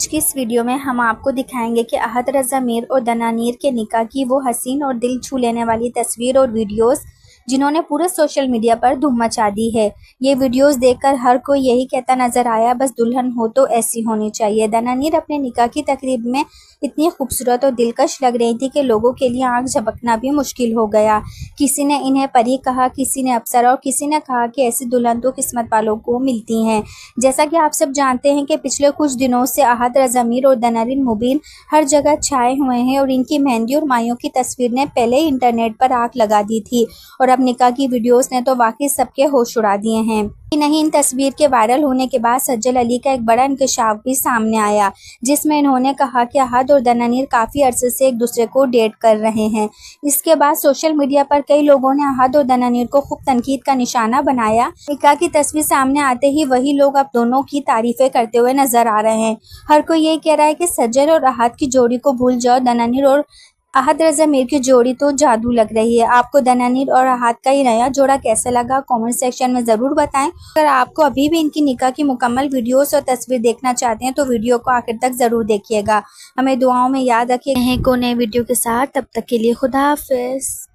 आज की इस वीडियो में हम आपको दिखाएंगे कि अहद रज़ा मीर और दनानीर के निकाह की वो हसीन और दिल छू लेने वाली तस्वीर और वीडियोस जिन्होंने पूरे सोशल मीडिया पर धूम मचा दी है। ये वीडियोस देखकर हर कोई यही कहता नजर आया, बस दुल्हन हो तो ऐसी होनी चाहिए। दनानीर अपने निकाह की तकरीब में इतनी खूबसूरत और दिलकश लग रही थी कि लोगों के लिए आंख झपकना भी मुश्किल हो गया। किसी ने इन्हें परी कहा, किसी ने अप्सरा और किसी ने कहा कि ऐसी दुल्हन तो किस्मत वालों को मिलती हैं। जैसा कि आप सब जानते हैं कि पिछले कुछ दिनों से अहद रज़ा मीर और दनानीर मुबीन हर जगह छाए हुए हैं और इनकी मेहंदी और मायों की तस्वीर ने पहले ही इंटरनेट पर आग लगा दी थी और अब निकाह की वीडियोस ने तो वाकई सबके होश उड़ा दिए हैं। नहीं, इन तस्वीर के वायरल होने के बाद सज्जल अली का एक बड़ा इंकशाफ भी सामने आया, जिसमें इन्होंने कहा कि अहद और दनानीर काफ़ी अरसे से एक दूसरे को डेट कर रहे हैं। इसके बाद सोशल मीडिया पर कई लोगों ने अहद और दनानीर को खूब तनकीद का निशाना बनाया। निकाह की तस्वीर सामने आते ही वही लोग अब दोनों की तारीफें करते हुए नजर आ रहे हैं। हर कोई यही कह रहा है कि सज्जल और अहद की जोड़ी को भूल जाओ, दनानीर और अहद रज़ा मीर की जोड़ी तो जादू लग रही है। आपको दनानीर और अहद का ये नया जोड़ा कैसा लगा, कमेंट सेक्शन में ज़रूर बताएं। अगर आपको अभी भी इनकी निकाह की मुकम्मल वीडियोस और तस्वीर देखना चाहते हैं तो वीडियो को आखिर तक ज़रूर देखिएगा। हमें दुआओं में याद रखिए। नए वीडियो के साथ, तब तक के लिए खुदा हाफिज़।